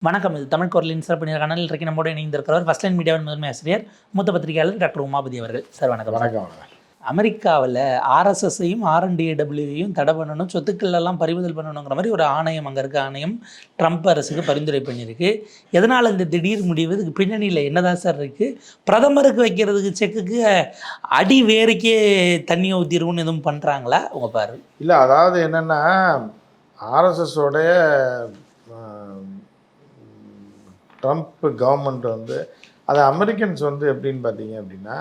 வணக்கம். இது தமிழ் குரலின் சிறப்பு நேர்காணலில் இன்றைக்கு நம்மோடு இணைந்திருக்கிறவர் ஃபர்ஸ்ட் லைன் மீடியாவின் முதன்மை ஆசிரியர் மூத்த பத்திரிகையாளர் டாக்டர் உமாபதி அவர்கள். சார் வணக்கம். வணக்கம். அமெரிக்காவில் ஆர்எஸ்எஸ்ஸையும் ஆர்என்டிஏடபிள்யூவையும் தடை பண்ணணும், சொத்துக்கள் எல்லாம் பறிமுதல் பண்ணணுங்கிற மாதிரி ஒரு ஆணையம், அங்கே இருக்க ஆணையம் ட்ரம்ப் அரசுக்கு பரிந்துரை பண்ணியிருக்கு. எதனால் இந்த திடீர் முடிவு? இதுக்கு பின்னணியில் என்னதான் சார் இருக்குது? பிரதமருக்கு வைக்கிறதுக்கு செக்குக்கு அடி வேருக்கே தண்ணியை ஊற்றிடுவோன்னு எதுவும் பண்ணுறாங்களா உங்கள் பாரு? இல்லை, அதாவது என்னென்னா ஆர்எஸ்எஸோடைய ட்ரம்ப் கவர்மெண்ட் வந்து அது அமெரிக்கன்ஸ் வந்து எப்படின்னு பார்த்தீங்க அப்படின்னா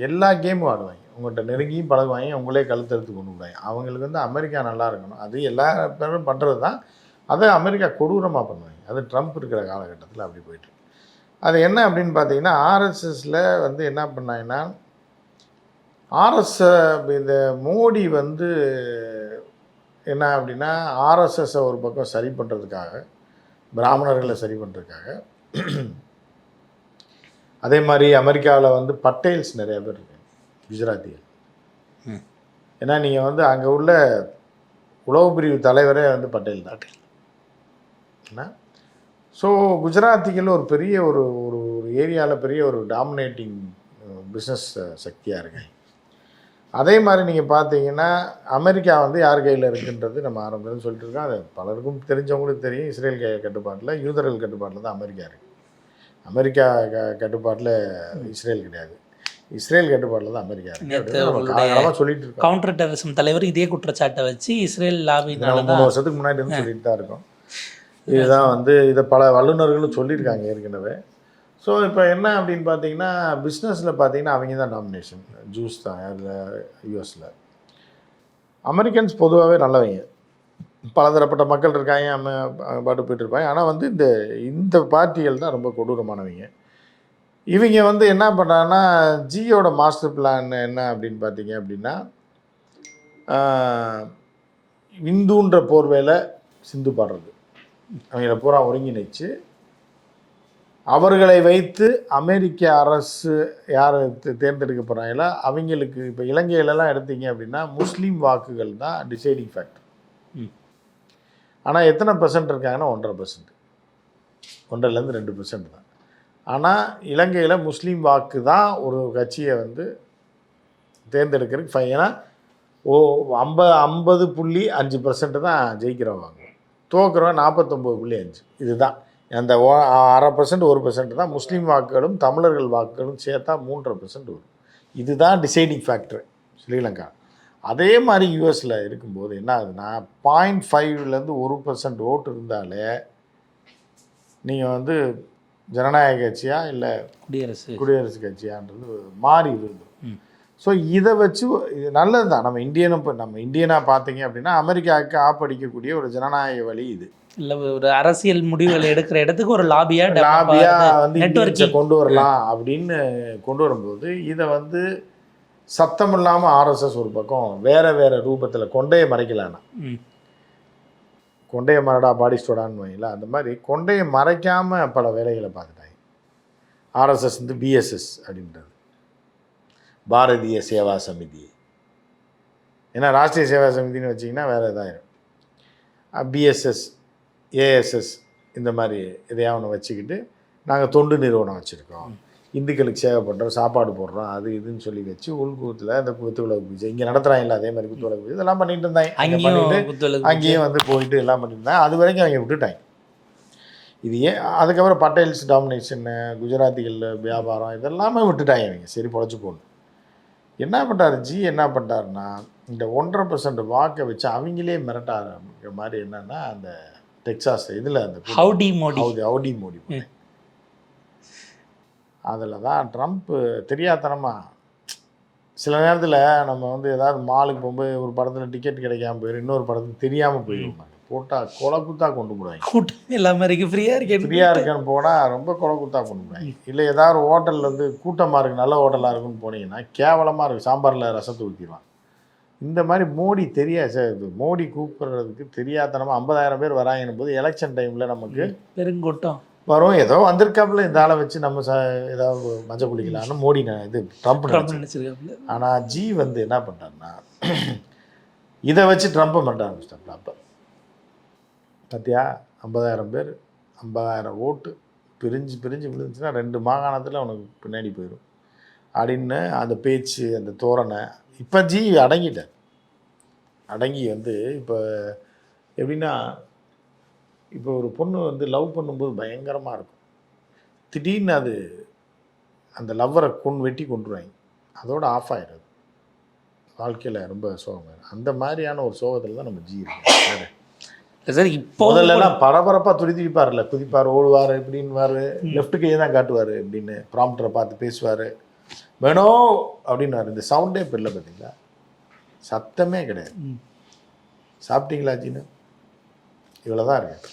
எல்லா கேமும் ஆடுவாங்க, உங்கள்கிட்ட நெருங்கியும் பழகுவாங்க, உங்களே கழுத்தெடுத்து கொண்டு விடுவாங்க. அவங்களுக்கு வந்து அமெரிக்கா நல்லா இருக்கணும், அது எல்லா பேரும் பண்ணுறது தான். அதை அமெரிக்கா கொடூரமாக பண்ணுவாங்க. அது ட்ரம்ப் இருக்கிற காலகட்டத்தில் அப்படி போயிட்டு அது என்ன அப்படின்னு பார்த்தீங்கன்னா ஆர்எஸ்எஸில் வந்து என்ன பண்ணாங்கன்னா இந்த மோடி வந்து என்ன அப்படின்னா ஆர்எஸ்எஸை ஒரு பக்கம் சரி பண்ணுறதுக்காக, பிராமணர்களை சரி பண்ணுறதுக்காக, அதே மாதிரி அமெரிக்காவில் வந்து பட்டேல்ஸ் நிறைய பேர் இருக்காங்க, குஜராத்திகள். ஏன்னா நீங்கள் வந்து அங்கே உள்ள உளவு பிரிவு தலைவரே வந்து பட்டேல் தான். ஏன்னா ஸோ குஜராத்திகள் ஒரு பெரிய ஒரு ஒரு ஏரியாவில் பெரிய ஒரு டாமினேட்டிங் பிஸ்னஸ் சக்தியாக இருக்காங்க. அதே மாதிரி நீங்கள் பார்த்தீங்கன்னா அமெரிக்கா வந்து யார் கையில் இருக்குன்றது நம்ம ஆரம்பத்தில் சொல்லிட்டு இருக்கோம். அது பலருக்கும் தெரிஞ்சவங்களுக்கு தெரியும். இஸ்ரேல் கட்டுப்பாட்டில், யூதர்கள் கட்டுப்பாட்டில் தான் அமெரிக்கா இருக்குது. அமெரிக்கா கட்டுப்பாட்டில் இஸ்ரேல் கிடையாது. இஸ்ரேல் கட்டுப்பாட்டில் தான் அமெரிக்கா இருக்குது. சொல்லிட்டு இருக்கோம். கவுண்டர் டெரரிசம் தலைவர் இதே குற்றச்சாட்டை வச்சு இஸ்ரேல் லாபி 3 வருஷத்துக்கு முன்னாடி இருந்து சொல்லிட்டு தான் இருக்கோம். இதுதான் வந்து இதை பல வல்லுநர்களும் சொல்லியிருக்காங்க ஏற்கனவே. ஸோ இப்போ என்ன அப்படின்னு பார்த்தீங்கன்னா பிஸ்னஸில் பார்த்தீங்கன்னா அவங்க தான் டாமினேஷன், ஜூஸ் தான் அதில் யூஎஸில். அமெரிக்கன்ஸ் பொதுவாகவே நல்லவங்க, பலதரப்பட்ட மக்கள் இருக்காங்க, பாட்டு போயிட்டு இருப்பாங்க. ஆனால் வந்து இந்த பார்ட்டிகள் தான் ரொம்ப கொடூரமானவங்க. இவங்க வந்து என்ன பண்ணுறாங்கன்னா ஜியோட மாஸ்டர் பிளான் என்ன அப்படின்னு பார்த்தீங்க அப்படின்னா இந்துன்ற போர்வேல சிந்து பாடுறது, அவங்கள பூரா ஒருங்கிணைச்சு அவர்களை வைத்து அமெரிக்க அரசு யார் தேர்ந்தெடுக்க போகிறாங்களோ அவங்களுக்கு இப்போ இலங்கையிலலாம் எடுத்தீங்க அப்படின்னா முஸ்லீம் வாக்குகள் தான் டிசைடிங் ஃபேக்டர். ஆனால் எத்தனை % இருக்காங்கன்னா 1.5%, 1.5% 2% தான். ஆனால் இலங்கையில் முஸ்லீம் வாக்கு தான் ஒரு கட்சியை வந்து தேர்ந்தெடுக்கிறதுக்கு. ஏன்னா 50.5% தான் ஜெயிக்கிறவங்க, தோக்குறவங்க 49.5. இதுதான் அந்த 1/2%, 1% தான் முஸ்லீம் வாக்குகளும் தமிழர்கள் வாக்குகளும் சேர்த்தா 3.5% வரும். இதுதான் டிசைடிங் ஃபேக்டர் ஸ்ரீலங்கா. அதே மாதிரி யூஎஸில் இருக்கும்போது என்ன ஆகுதுன்னா 0.5லேருந்து 1% ஓட்டு இருந்தாலே நீங்கள் வந்து ஜனநாயக கட்சியா இல்லை குடியரசு கட்சியான்றது மாறி விருது. ஸோ இதை வச்சு இது நல்லது தான். நம்ம இந்தியனாக பார்த்தீங்க அப்படின்னா அமெரிக்காவுக்கு ஆப்படிக்கக்கூடிய ஒரு ஜனநாயக வழி இது இல்லை. ஒரு அரசியல் முடிவுகளை எடுக்கிற இடத்துக்கு ஒரு லாபியா வந்து நெட்வொர்க்கை கொண்டு வரலாம் அப்படின்னு கொண்டு வரும்போது இதை வந்து சத்தம் இல்லாமல் ஆர்எஸ்எஸ் ஒரு பக்கம் வேறு ரூபத்தில் கொண்டையை மறைக்கலான்னா, கொண்டையை மரடா பாடிஸ்டோடான்னு வைங்களா, அந்த மாதிரி கொண்டையை மறைக்காமல் பல வேலைகளை பார்த்துட்டாங்க. ஆர்எஸ்எஸ் வந்து பிஎஸ்எஸ் அப்படின்றது பாரதிய சேவா சமிதி. ஏன்னா ராஷ்ட்ரிய சேவா சமிதின்னு வச்சிங்கன்னா வேறு எதாயிரும். பிஎஸ்எஸ், ஏஎஸ்எஸ் இந்த மாதிரி எதையாக ஒன்று வச்சுக்கிட்டு நாங்கள் தொண்டு நிறுவனம் வச்சுருக்கோம், இந்துக்களுக்கு சேவை பண்ணுறோம், சாப்பாடு போடுறோம், அது இதுன்னு சொல்லி வச்சு உள்கூத்தில் இந்த குத்துவிளக்கு பூஜை இங்கே நடத்துகிறாங்க. அதே மாதிரி குத்துவிளக்கு பூஜை இதெல்லாம் பண்ணிட்டு இருந்தாங்க. அங்கேயும் வந்து போயிட்டு எல்லாம் பண்ணிட்டு இருந்தாங்க. அது வரைக்கும் அவங்க விட்டுட்டாங்க. இது அதுக்கப்புறம் பட்டேல்ஸ் டாமினேஷன்னு, குஜராத்திகள் வியாபாரம் இதெல்லாமே விட்டுட்டாங்க அவங்க. சரி பொழைச்சி போகணும். என்ன பண்ணுறாரு என்ன பண்ணுறாருன்னா இந்த 1.5% வாக்கை வச்சு அவங்களே மிரட்ட ஆரம்பிக்கிற மாதிரி. என்னன்னா அந்த டெக்சாஸ் இதில் அந்த ஹவுடி மோடி அதில் தான் ட்ரம்ப்பு தெரியாதனமாக சில நேரத்தில் நம்ம வந்து ஏதாவது மாலுக்கு போகும்போது ஒரு படத்தில் டிக்கெட் கிடைக்காம போயிடும், இன்னொரு படத்துக்கு தெரியாமல் போயிடுவாங்க, போட்டால் கொலை குத்தா கொண்டு போடுவாங்க. கூட்டம் எல்லாமே இருக்குது, ஃப்ரீயாக இருக்கேன்னு போனால் ரொம்ப கொலை குத்தா கொண்டு போடுவாங்க. இல்லை ஏதாவது ஒரு ஹோட்டலில் வந்து கூட்டமாக இருக்குது, நல்ல ஹோட்டலாக இருக்குன்னு போனீங்கன்னா கேவலமாக இருக்குது, சாம்பாரில் ரசத்தை ஊற்றிடுவான். இந்த மாதிரி மோடி மோடி கூப்பிடுறதுக்கு தெரியாதனமாக 50,000 பேர் வராங்கன்னும் போது எலெக்ஷன் டைமில் நமக்கு பெருங்கூட்டம் வரும். ஏதோ வந்திருக்காப்புல இந்த ஆளை வச்சு நம்ம ஏதாவது மஞ்சள் குளிக்கலான்னு மோடி ட்ரம்ப் நினைச்சிருக்காப்புல. ஆனால் வந்து என்ன பண்ணுறாருன்னா இதை வச்சு ட்ரம்ப்பை மிரட்ட ஆரம்பிச்சிட்டாப்புல. அப்போ பார்த்தியா 50,000 பேர் 50,000 ஓட்டு பிரிஞ்சு பிரிஞ்சு விழுந்துச்சுன்னா 2 மாகாணத்தில் அவனுக்கு பின்னாடி போயிடும் அப்படின்னு அந்த பேச்சு, அந்த தோரணை. இப்போ ஜி அடங்கிட்டார். அடங்கி வந்து இப்போ எப்படின்னா, இப்போ ஒரு பொண்ணு வந்து லவ் பண்ணும்போது பயங்கரமாக இருக்கும். திடீர்னு அது அந்த லவ்வரை வெட்டி கொண்டுருவாங்க. அதோட ஆஃப் ஆகிடுது. வாழ்க்கையில் ரொம்ப சோகம். அந்த மாதிரியான ஒரு சோகத்தில் தான் நம்ம ஜி இருக்கோம். சார் இப்போ முதல்லலாம் பரபரப்பாக துடிப்பார்ல, குதிப்பார், ஓடுவார், இப்படின்வார், லெஃப்ட் கையை தான் காட்டுவார் இப்படின்னு, ப்ராம்ப்டரை பார்த்து பேசுவார், வேணும் அப்படின்வார். இந்த சவுண்டே இப்போ இல்லை பார்த்தீங்களா, சத்தமே கிடையாது. சாப்பிட்டீங்களா ஜின்னு இவ்வளோ தான் இருக்கு.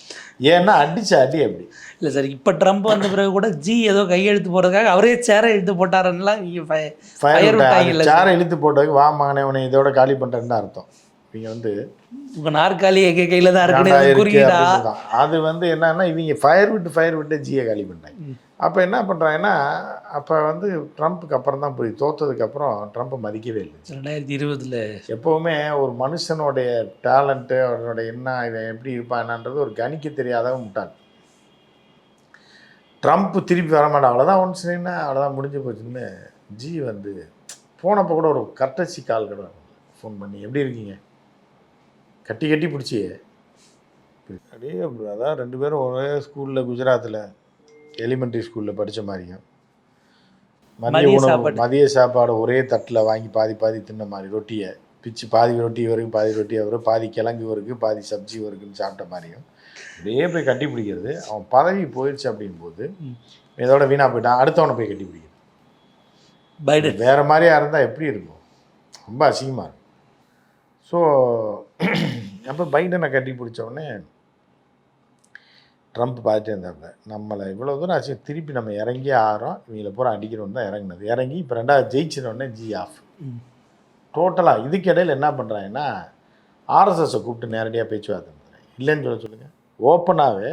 ஏன்னா அடிச்ச அடி அப்படி இல்லை சார். இப்போ ட்ரம்ப் வந்த பிறகு கூட ஜி ஏதோ கையெழுத்து போடுறதுக்காக அவரே சேரை இழுத்து போட்டாருன்னெலாம் சேரை இழுத்து போட்டதுக்கு வா மகனே உன்னை இதோட காலி பண்ணுறேன்னு தான் அர்த்தம். இவங்க வந்து உங்கள் நாற்காலி எங்கள் கையில் தான் இருக்குன்னு. அது வந்து என்னன்னா, இவங்க ஃபயர் விட்டு ஜியை காலி பண்ணிட்டாங்க. அப்போ என்ன பண்ணுறாங்கன்னா, அப்போ வந்து ட்ரம்ப்புக்கு அப்புறம் தான் புரியுது, தோற்றதுக்கப்புறம் ட்ரம்ப்பை மதிக்கவே இல்லை. 2020 எப்போவுமே ஒரு மனுஷனுடைய டேலண்ட்டு, அவனோட என்ன, இவன் எப்படி இருப்பான் என்னன்றது ஒரு கணிக்க தெரியாதவன் முட்டாள். ட்ரம்ப் திருப்பி வரமாட்டான், அவ்வளோதான் ஒன்றுன்னா அவ்வளோதான் முடிஞ்சு போச்சுன்னு ஜி வந்து போனப்போ கூட ஒரு கர்டசி கால் கூட ஃபோன் பண்ணி எப்படி இருக்கீங்க, கட்டி கட்டி பிடிச்சி அப்படியே. அதான் 2 பேரும் ஒரே ஸ்கூலில், குஜராத்தில் எலிமெண்ட்ரி ஸ்கூலில் படித்த மாதிரியும், மதிய சாப்பாடு ஒரே தட்டில் வாங்கி பாதி பாதி தின்ன மாதிரி, ரொட்டியை பிச்சு பாதி ரொட்டி வரைக்கும் பாதி ரொட்டி வரும், பாதி கிழங்கு வருக்கு, பாதி சப்ஜி வரைக்குன்னு சாப்பிட்ட மாதிரியும் அப்படியே போய் கட்டி பிடிக்கிறது. அவன் பதவி போயிடுச்சு அப்படின் போது இதோட வீணாக போயிட்டான், அடுத்தவனை போய் கட்டி பிடிக்கிறது. பைடன் வேறு மாதிரியா இருந்தால் எப்படி இருக்கும், ரொம்ப அசிங்கமாக இருக்கும். ஸோ அப்போ பைடனை கட்டி பிடிச்சோடனே ட்ரம்ப் பார்த்துட்டே இருந்தாங்க, நம்மளை இவ்வளோ தூரம் ஆச்சு, திருப்பி நம்ம இறங்கி ஆகிறோம், இவங்களை பூரா அடிக்கிறோன்னு தான் இறங்கினது. இறங்கி இப்போ 2வது ஜெயிச்சிடோடனே ஜி ஆஃப் டோட்டலாக. இதுக்கு இடையில் என்ன பண்ணுறாங்கன்னா, ஆர்எஸ்எஸை கூப்பிட்டு நேரடியாக பேச்சுவார்த்தை பண்ணுறேன். இல்லைன்னு சொல்லுங்கள், ஓப்பனாகவே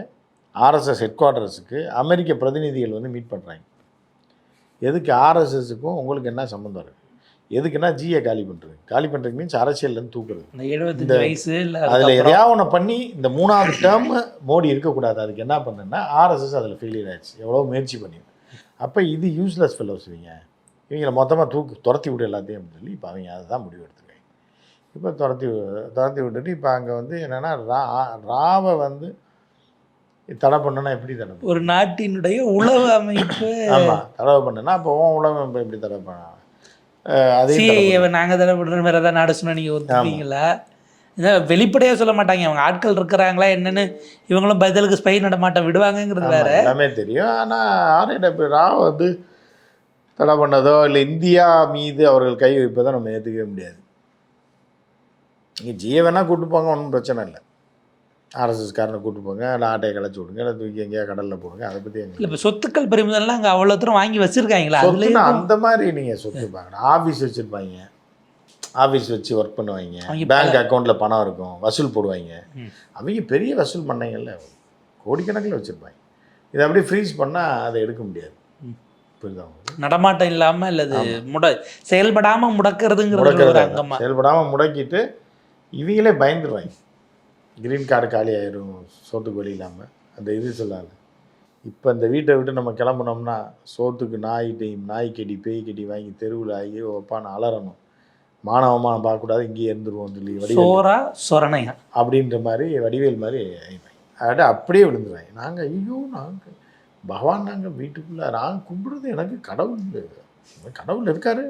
ஆர்எஸ்எஸ் ஹெட் குவார்ட்டர்ஸுக்கு அமெரிக்க பிரதிநிதிகள் வந்து மீட் பண்ணுறாங்க. எதுக்கு, ஆர்எஸ்எஸுக்கும் உங்களுக்கு என்ன சம்மந்தம் இருக்குது, எதுக்குன்னா ஜியை காலி பண்ணுறது மீன்ஸ் அரசியல்லேருந்து தூக்குறது. 75 வயசு இல்லை, அதில் எதையாவது ஒன்று பண்ணி இந்த 3வது டேர்ம் மோடி இருக்கக்கூடாது. அதுக்கு என்ன பண்ணுன்னா, ஆர்எஸ்எஸ் அதில் ஃபெயிலியர் ஆயிடுச்சு, எவ்வளோ முயற்சி பண்ணி. அப்போ இது யூஸ்லெஸ் ஃபெல்லோஸ் இவங்களை மொத்தமாக துரத்தி விடு எல்லாத்தையும் அப்படின்னு சொல்லி இப்போ அவங்க அதை தான் முடிவு எடுத்துருக்காங்க. இப்போ துரத்தி விட்டுட்டு இப்போ அங்கே வந்து என்னென்னா, ராவை வந்து தடை பண்ணனா எப்படி தடை, ஒரு நாட்டினுடைய உளவு அமைப்பு ஆமாம் தடவை பண்ணுன்னா, அப்போ உளவு அமைப்பு எப்படி தடை பண்ண, நாங்கள் தடை பண்ணுறோம், வேறு ஏதாவது நாடு சொன்னால் நீங்கள் ஒத்துப்பீங்களா? வெளிப்படையாக சொல்ல மாட்டாங்க, அவங்க ஆட்கள் இருக்கிறாங்களா என்னன்னு, இவங்களும் பதிலுக்கு ஸ்பை நட மாட்டோம் விடுவாங்கங்கிறது வேறு எல்லாமே தெரியும். ஆனால் ஆர்ஏடபிள்யூ ராவ் வந்து தடை பண்ணதோ இல்லை இந்தியா மீது அவர்கள் கை வைப்பதோ நம்ம ஏற்றுக்கவே முடியாது. நீங்கள் ஜியை வேணால் கூப்பிட்டு போங்க, ஒன்றும் பிரச்சனை இல்லை. ஆர்எஸ்எஸ்காரனை கூப்பிட்டு போங்க, இல்லை ஆட்டையை கலைச்சி விடுங்க, இல்லை தூக்கி எங்கேயா கடலில் போடுங்க, அதை பற்றி எங்களுக்கு இல்லை. இப்போ சொத்துக்கள் பறிமுதல்லாம் அங்கே அவ்வளோ தூரம் வாங்கி வச்சுருக்காங்களா? சொத்துன்னா அந்த மாதிரி நீங்கள் சொத்து பார்க்கணும். ஆஃபீஸ் வச்சுருப்பாங்க, ஆஃபீஸ் வச்சு ஒர்க் பண்ணுவாங்க, பேங்க் அக்கௌண்ட்டில் பணம் இருக்கும், வசூல் போடுவாங்க. அவங்க பெரிய வசூல் பண்ணாங்கல்ல, கோடிக்கணக்கில் வச்சுருப்பாங்க. இதை அப்படியே ஃப்ரீஸ் பண்ணால் அதை எடுக்க முடியாது. நடமாட்டம் இல்லாமல் இல்லை செயல்படாமல் முடக்கிறதுங்கிறது அங்கமாக செயல்படாமல் முடக்கிட்டு இவங்களே பயந்துருவாங்க. கிரீன் கார்டு காலி ஆயிரும், சோத்துக்கு வழி இல்லாமல். அந்த இது சொல்லாது. இப்போ இந்த வீட்டை விட்டு நம்ம கிளம்புனோம்னா சோத்துக்கு நாய்க்கடி பேய்க்கடி வாங்கி தெருவில் ஆகி ஒப்பான அலறணும், மானவமான பார்க்கக்கூடாது, இங்கேயே இருந்துருவோம் சொல்லி சொரணையா அப்படின்ற மாதிரி வடிவேல் மாதிரி அப்படியே விழுந்துருவாங்க. நாங்கள் ஐயோ நாங்கள் பகவான், நாங்கள் வீட்டுக்குள்ளே நாங்கள் கும்பிடுறது எனக்கு கடவுள் இருக்காரு.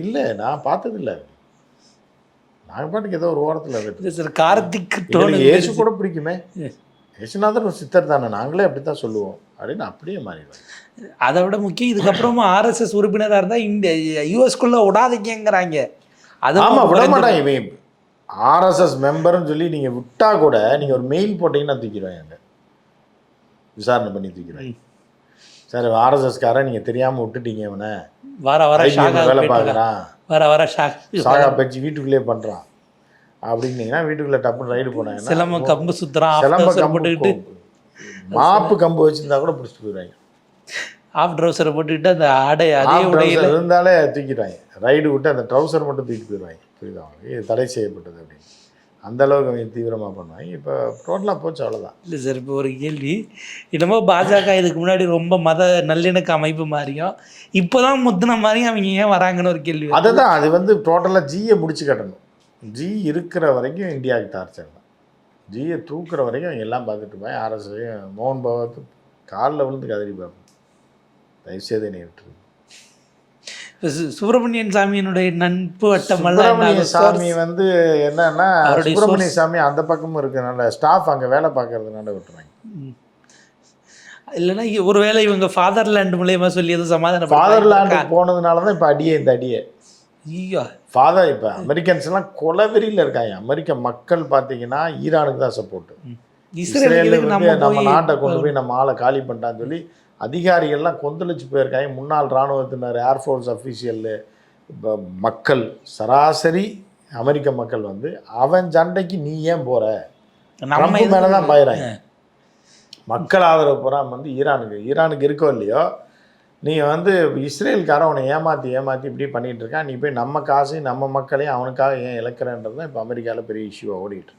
இல்லை நான் பார்த்ததில்லை, நாங்கள் பாட்டுக்கு ஏதோ ஒரு ஓரத்தில் கார்த்திக் ஏசு கூட பிடிக்குமே, ஏசுநாதர் ஒரு சித்தர் தானே, நாங்களே அப்படி தான் சொல்லுவோம் அப்படின்னு அப்படியே மாறிடுவாங்க. அதை விட முக்கியம், இதுக்கப்புறமா ஆர்எஸ்எஸ் உறுப்பினராக இருந்தால் இந்த யூஎஸ்குள்ளே விடாதீங்கிறாங்க. அது ஆமாம் விட மாட்டாங்க. இவன் ஆர்எஸ்எஸ் மெம்பர்னு சொல்லி நீங்கள் விட்டால் கூட நீங்கள் ஒரு மெயில் போட்டிங்கன்னா தூக்கிடுவாங்க, விசாரணை பண்ணி தூக்கிடுவாங்க. சார் ஆர்எஸ்எஸ்காரன் நீங்கள் தெரியாமல் விட்டுட்டீங்க, இவனை வேலை பார்க்குறான், சாகா பயிற்சி வீட்டுக்குள்ளே பண்ணுறான் அப்படின்னீங்கன்னா வீட்டுக்குள்ளே டப்புன்னு ரைடு போனாங்கன்னா சிலம்ப கம்பு சுற்றுறான், சிலம்ப கம்பு மாப்பு கம்பு வச்சுருந்தா கூட பிடிச்சிட்டு போயிடுவாங்க. ஆஃப் ட்ரௌசரை போட்டுக்கிட்டு அந்த ஆடை அதே இருந்தாலே தூக்கிடுவாங்க. ரைடு விட்டு அந்த ட்ரௌசர் மட்டும் தூக்கி போயிடுவாங்க. புரியுதா? இது தடை செய்யப்பட்டது அப்படின்னு. அந்த அளவுக்கு அவங்க தீவிரமாக பண்ணுவாங்க. இப்போ டோட்டலாக போச்சு, அவ்வளோதான். இல்லை சார், இப்போ ஒரு கேள்வி. என்னமோ பாஜக இதுக்கு முன்னாடி ரொம்ப மத நல்லிணக்க அமைப்பு மாதிரியும் இப்போ தான் முத்தின மாதிரியும் அவங்க ஏன் வராங்கன்னு ஒரு கேள்வி. அதுதான், அது வந்து டோட்டலாக ஜியை முடிச்சு கட்டணும். ஜி இருக்கிற வரைக்கும் இந்தியாவுக்கு டார்ச்சர் தான். ஜியை தூக்குற வரைக்கும் அவங்க எல்லாம் பார்த்துட்டு போய் ஆர்எஸ்எஸையும் மோகன் பகவத் காலில் விழுந்து கதறி பார்ப்போம், தயவுசெய்து என்னை விட்டுரு. சுப்பிரமணியன் சாமியினுடைய நட்பு வட்டமெல்லாம் சுப்பிரமணிய சாமி வந்து என்னன்னா, சுப்பிரமணிய சாமி அந்த பக்கமும் இருக்கிறனால ஸ்டாஃப் அங்கே வேலை பார்க்கறதுனால விட்டுறாங்க. இல்லைன்னா ஒருவேளை இவங்க ஃபாதர்லேண்ட் மூலயமா சொல்லி எதுவும் சமாதானம் ஃபாதர்லேண்டு போனதுனால தான் இப்போ இந்த அடியே. ஐயோ, ஃபாதர் இப்போ அமெரிக்கன்ஸ் எல்லாம் கொலவெறியில் இருக்காங்க. அமெரிக்க மக்கள் பார்த்தீங்கன்னா ஈரானுக்கு தான் சப்போர்ட்டு. இஸ்ரேலுக்கு நம்ம நாட்டை கொண்டு போய் நம்ம ஆளை காலி பண்ணிட்டான்னு சொல்லி அதிகாரிகள்லாம் கொந்தளிச்சு போயிருக்காங்க. முன்னாள் இராணுவத்தினர், ஏர்ஃபோர்ஸ் அஃபீஷியல், இப்போ மக்கள், சராசரி அமெரிக்க மக்கள் வந்து அவன் சண்டைக்கு நீ ஏன் போகிற, நம்ம மேலே தான் பாயிறாங்க. மக்கள் ஆதரவு புறாம வந்து ஈரானுக்கு இருக்கோ இல்லையோ, நீங்கள் வந்து இஸ்ரேலுக்காரன் அவனை ஏமாற்றி இப்படி பண்ணிகிட்டு இருக்கான், நீ போய் நம்ம காசையும் நம்ம மக்களையும் அவனுக்காக ஏன் இழக்கிறன்றது தான் இப்போ அமெரிக்காவில் பெரிய இஷ்யூவாக ஓடிட்டு.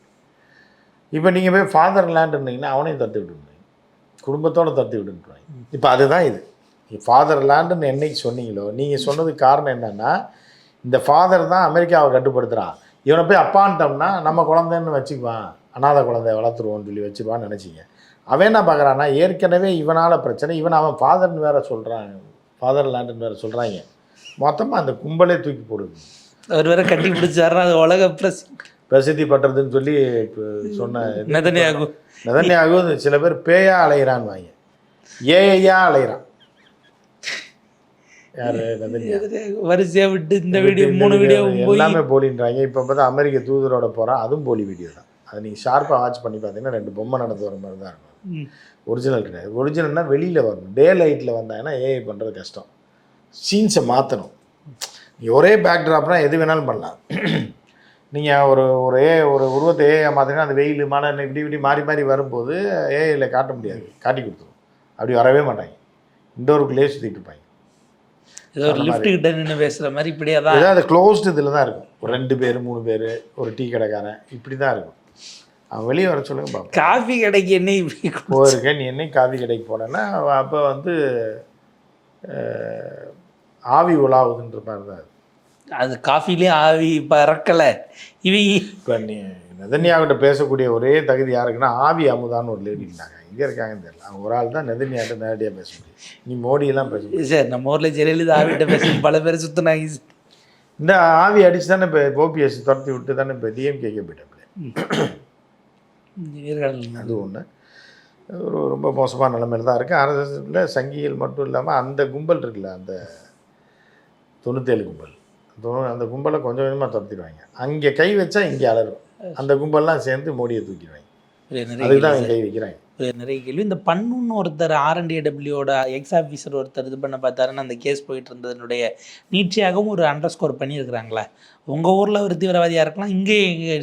இப்போ நீங்கள் போய் ஃபாதர் லேண்டுன்னீங்கன்னா அவனையும் தத்து விட்டுருங்க, குடும்பத்தோடு தத்து விட்டுருவாங்க. இப்போ அதுதான் இது ஃபாதர் லேண்டுன்னு என்னைக்கு சொன்னீங்களோ, நீங்கள் சொன்னதுக்கு காரணம் என்னென்னா, இந்த ஃபாதர் தான் அமெரிக்காவை கட்டுப்படுத்துகிறான், இவனை போய் அப்பான்ட்டோம்னா நம்ம குழந்தைன்னு வச்சுக்குவான், அநாத குழந்தைய வளர்த்துருவோன்னு சொல்லி வச்சுருவான்னு நினச்சிங்க. அவன் என்ன பார்க்குறான்னா, ஏற்கனவே இவனால் பிரச்சனை, அவன் ஃபாதர்னு வேறு சொல்கிறாங்க, ஃபாதர் லேண்டுன்னு வேறு சொல்கிறாங்க, மொத்தமாக அந்த கும்பலே தூக்கி போடுது. அவர் வேற கட்டி பிடிச்சாருன்னா அது உலக பிரசித்தி பட்டுறதுன்னு சொல்லி சொன்ன நெதன்யாகு சில பேர் பேயா அலைகிறான்னு வாங்க, ஏஐயா அலைகிறான். யாரு? வரிசையாக விட்டு இந்த வீடியோ 3 வீடியோ எல்லாமே போலின்றாங்க. இப்போ பார்த்தா அமெரிக்க தூதரோட போகிறான், அதுவும் போலி வீடியோ தான். அதை நீங்கள் ஷார்ப்பாக வாட்ச் பண்ணி பார்த்தீங்கன்னா 2 பொம்மை நடந்து வர மாதிரி தான் இருக்கும். ஒரிஜினல் கிடையாது. ஒரிஜினல்னா வெளியில் வரணும், டே லைட்டில் வந்தாங்கன்னா ஏஐ பண்ணுறது கஷ்டம். சீன்ஸை மாற்றணும். ஒரே பேக்ட்ராப்னால் எது வேணாலும் பண்ணலாம். நீங்கள் ஒரு உருவத்தை ஏஐ மாற்றினா அந்த வெயில் மழை இப்படி மாறி வரும்போது ஏஐயில் காட்ட முடியாது, காட்டி கொடுத்துரும். அப்படி வரவே மாட்டாங்க, இண்டோருக்குள்ளேயே சுற்றிட்டு இருப்பாங்க. ஏதோ ஒரு லிஃப்ட் கிட்ட நின்று பேசுகிற மாதிரி இப்படியே தான், ஏதாவது க்ளோஸ்டு இதில் தான் இருக்கும். ஒரு 2 பேர் 3 பேர், ஒரு டீ கடைக்காரன், இப்படி தான் இருக்கும். அவன் வெளியே வர சொல்லுங்க பாப்பா. காஃபி கடைக்கு என்னை போயிருக்கேன், நீ என்னை காஃபி கடைக்கு போனேன்னா அப்போ வந்து ஆவி உலாவுதுன்ற மாதிரி தான் அது காஃபிலே ஆவி பறக்கலை. இப்போ நீ நெதன்யாகிட்ட பேசக்கூடிய ஒரே தகுதி யாருக்குன்னா, ஆவி அமுதான்னு ஒரு லேடி இருந்தாங்க, எங்கே இருக்காங்கன்னு தெரியல. அவங்க ஒரு ஆள் தான் நெதன்யாகிட்ட நேரடியாக பேச முடியும். நீ மோடியெல்லாம் பேச முடியும் சார். நம்ம ஊரில் ஜெயலலிதா ஆவிட்ட பேச பல பேர் சுற்றினாங்க. இந்த ஆவி அடிச்சு தானே இப்போ ஓபிஎஸ் துரத்தி விட்டு தானே இப்போ டிஎம்கேக்கு போயிட்டாங்க. அது ஒன்று ரொம்ப மோசமான நிலைமையில் தான் இருக்குது. ஆர்எஸ்எஸ்ல சங்கிகள் மட்டும் இல்லாமல் அந்த கும்பல் இருக்குல்ல, அந்த 97 கும்பல், அந்த கும்பலை கொஞ்சம் கொஞ்சமாக துரத்திடுவாங்க. அங்கே கை வச்சா இங்கே அலரும். அந்த கும்பல்லாம் சேர்ந்து மோடியை தூக்கிடுவாங்க. அதுக்கு தான் கை வைக்கிறாங்க. நிறைய கேள்வி. இந்த பண்ணுன்னு ஒருத்தர் R&AWயோட எக்ஸ் ஆஃபீஸர் ஒருத்தர் இது பண்ண பார்த்தாருன்னு அந்த கேஸ் போயிட்டு இருந்ததுனுடைய நீட்சியாகவும் ஒரு அண்டர்ஸ்கோர் பண்ணியிருக்கிறாங்களா? உங்கள் ஊரில் ஒரு தீவிரவாதியாக இருக்கலாம், இங்கே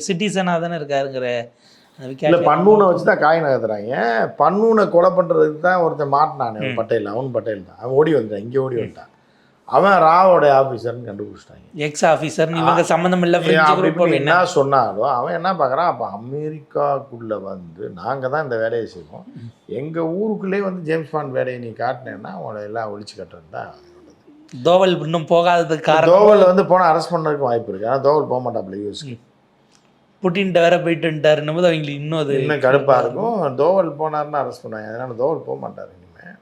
சிட்டிசனாக தானே இருக்காருங்கிற இல்லை, பன்னூனை வச்சு தான் காய் நகர்த்துறாங்க. பன்னூனை கொலை பண்ணுறதுக்கு தான் ஒருத்தன் மாட்டினானே, பட்டேல், அவன் பட்டேல் தான். அவன் ஓடி வந்துட்டான், இங்கே ஓடி வந்துட்டான். அவன் ராவோட ஆஃபீஸர்னு கண்டுபிடிச்சிட்டாங்க. எக்ஸ் ஆஃபீஸர் இவங்க சம்மந்தம் இல்லை என்ன சொன்னாலும் அவன் என்ன பார்க்குறான், அப்போ அமெரிக்காவுக்குள்ளே வந்து நாங்கள் தான் இந்த வேலையை செய்வோம், எங்கள் ஊருக்குள்ளே வந்து ஜேம்ஸ் பாண்ட் வேலையை நீ காட்டினேன்னா அவனை எல்லாம் ஒழிச்சு கட்டுறது தான். தோவல் இன்னும் போகாததுக்கு காரணம், தோவல் வந்து போனால் அரெஸ்ட் பண்ணுறதுக்கு வாய்ப்பு இருக்குது. ஆனால் தோவல் போக மாட்டாப்புல யூஎஸ்க்கு. புட்டின்ட்ட வேற போயிட்டு வந்துட்டாருன்னும் போது அவங்களுக்கு இன்னும் கடுப்பாக இருக்கும். தோவல் போனார்னு அரெஸ்ட் பண்ணுவாங்க, அதனால் தோவல் போக மாட்டார். இனிமேல்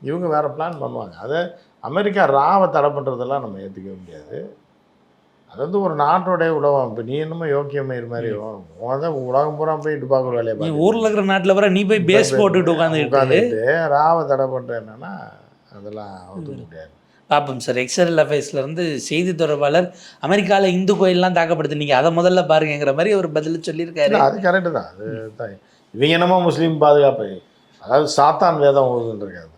இவங்க வேறு பிளான் பண்ணுவாங்க. அதை அமெரிக்கா ராவை தடை பண்ணுறதெல்லாம் நம்ம ஏற்றுக்க முடியாது. அது வந்து ஒரு நாட்டோடைய உலகம். இப்போ நீ என்னமோ யோக்கியமே இது மாதிரி தான் உலகம் பூரா போய் டுபாக்கூர் வேலையை பார்த்து ஊரில் இருக்கிற நாட்டில் வர நீ போய் பேஸ் போட்டுக்கிட்டு உட்காந்துட்டு ராவை தடை பண்ணுற என்னன்னா அதெல்லாம் ஒத்துக்க முடியாது. பார்ப்போம் சார். எக்ஸ்டர்னல் அஃபேர்ஸ்லேருந்து செய்தி தொடர்பாளர் அமெரிக்காவில் இந்து கோயிலெலாம் தாக்கப்படுது, நீங்கள் அதை முதல்ல பாருங்கிற மாதிரி ஒரு பதில் சொல்லியிருக்காரு. அது கரெக்டு தான். அது தான் இவங்க என்னமோ முஸ்லீம் பாதுகாப்பு, அதாவது சாத்தான் வேதம் ஓதுன்றிருக்காது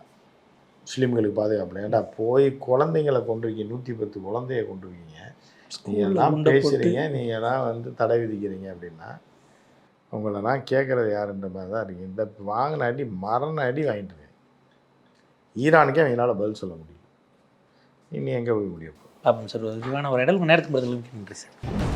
முஸ்லீம்களுக்கு பாதுகாப்பு. ஏன்டா போய் குழந்தைங்களை கொண்டிருக்கீங்க, 110 குழந்தைய கொண்டிருக்கீங்க, நீங்கள்லாம் பேசுகிறீங்க, நீங்கள்லாம் வந்து தடை விதிக்கிறீங்க அப்படின்னா உங்களெல்லாம் கேட்குறது யாருன்ற மாதிரி தான் இருக்குது. இந்த வாங்கின அடி மரண அடி வாங்கிட்டு இருக்கேன். ஈரானுக்கே அவங்களால பதில் சொல்ல முடியும். இனி எங்கே போய் முடியும்? பார்ப்போம் சார். ஒரு விரிவான ஒரு நேரத்துக்கு பதில் நன்றி சார்.